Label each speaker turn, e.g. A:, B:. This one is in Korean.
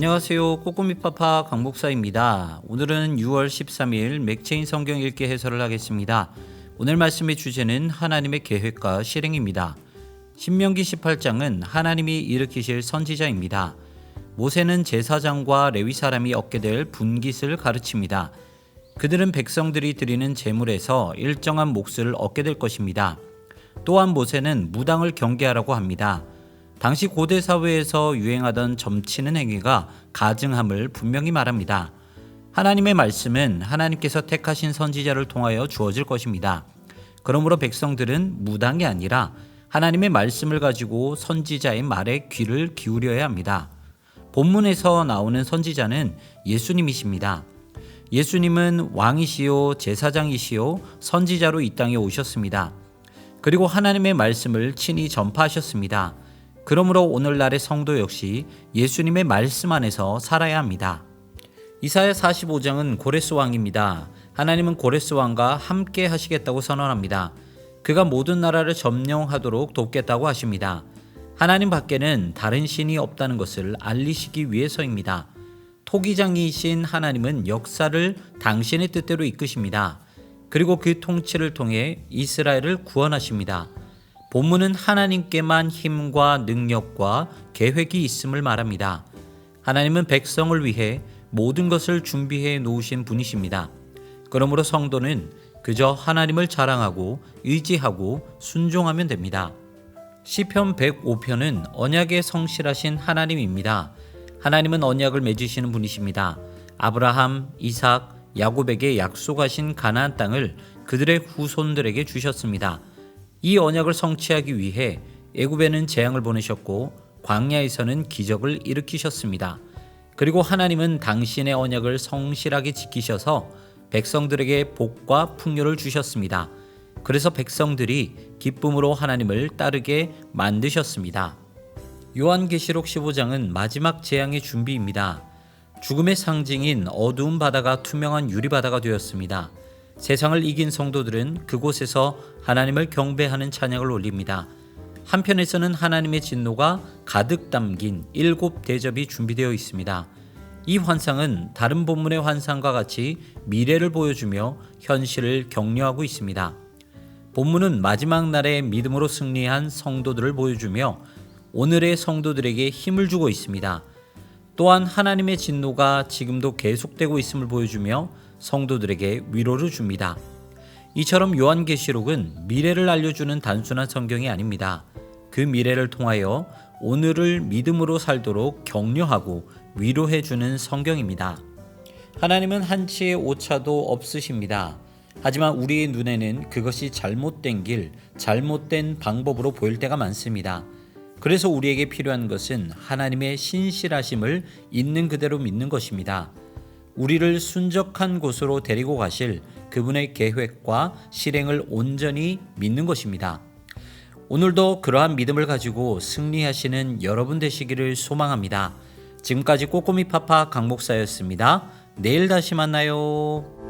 A: 안녕하세요. 꼬꼬미파파 강목사입니다. 오늘은 6월 13일 맥체인 성경 읽기 해설을 하겠습니다. 오늘 말씀의 주제는 하나님의 계획과 실행입니다. 신명기 18장은 하나님이 일으키실 선지자입니다. 모세는 제사장과 레위 사람이 얻게 될 분깃을 가르칩니다. 그들은 백성들이 드리는 제물에서 일정한 몫을 얻게 될 것입니다. 또한 모세는 무당을 경계하라고 합니다. 당시 고대 사회에서 유행하던 점치는 행위가 가증함을 분명히 말합니다. 하나님의 말씀은 하나님께서 택하신 선지자를 통하여 주어질 것입니다. 그러므로 백성들은 무당이 아니라 하나님의 말씀을 가지고 선지자의 말에 귀를 기울여야 합니다. 본문에서 나오는 선지자는 예수님이십니다. 예수님은 왕이시요 제사장이시요 선지자로 이 땅에 오셨습니다. 그리고 하나님의 말씀을 친히 전파하셨습니다. 그러므로 오늘날의 성도 역시 예수님의 말씀 안에서 살아야 합니다. 이사야 45장은 고레스 왕입니다. 하나님은 고레스 왕과 함께 하시겠다고 선언합니다. 그가 모든 나라를 점령하도록 돕겠다고 하십니다. 하나님 밖에는 다른 신이 없다는 것을 알리시기 위해서입니다. 토기장이신 하나님은 역사를 당신의 뜻대로 이끄십니다. 그리고 그 통치를 통해 이스라엘을 구원하십니다. 본문은 하나님께만 힘과 능력과 계획이 있음을 말합니다. 하나님은 백성을 위해 모든 것을 준비해 놓으신 분이십니다. 그러므로 성도는 그저 하나님을 자랑하고 의지하고 순종하면 됩니다. 시편 105편은 언약에 성실하신 하나님입니다. 하나님은 언약을 맺으시는 분이십니다. 아브라함, 이삭, 야곱에게 약속하신 가나안 땅을 그들의 후손들에게 주셨습니다. 이 언약을 성취하기 위해 애굽에는 재앙을 보내셨고 광야에서는 기적을 일으키셨습니다. 그리고 하나님은 당신의 언약을 성실하게 지키셔서 백성들에게 복과 풍요를 주셨습니다. 그래서 백성들이 기쁨으로 하나님을 따르게 만드셨습니다. 요한계시록 15장은 마지막 재앙의 준비입니다. 죽음의 상징인 어두운 바다가 투명한 유리바다가 되었습니다. 세상을 이긴 성도들은 그곳에서 하나님을 경배하는 찬양을 올립니다. 한편에서는 하나님의 진노가 가득 담긴 7 대접이 준비되어 있습니다. 이 환상은 다른 본문의 환상과 같이 미래를 보여주며 현실을 격려하고 있습니다. 본문은 마지막 날에 믿음으로 승리한 성도들을 보여주며 오늘의 성도들에게 힘을 주고 있습니다. 또한 하나님의 진노가 지금도 계속되고 있음을 보여주며 성도들에게 위로를 줍니다. 이처럼 요한계시록은 미래를 알려주는 단순한 성경이 아닙니다. 그 미래를 통하여 오늘을 믿음으로 살도록 격려하고 위로해주는 성경입니다. 하나님은 한치의 오차도 없으십니다. 하지만 우리의 눈에는 그것이 잘못된 길, 잘못된 방법으로 보일 때가 많습니다. 그래서 우리에게 필요한 것은 하나님의 신실하심을 있는 그대로 믿는 것입니다. 우리를 순적한 곳으로 데리고 가실 그분의 계획과 실행을 온전히 믿는 것입니다. 오늘도 그러한 믿음을 가지고 승리하시는 여러분 되시기를 소망합니다. 지금까지 꼬꼬미파파 강목사였습니다. 내일 다시 만나요.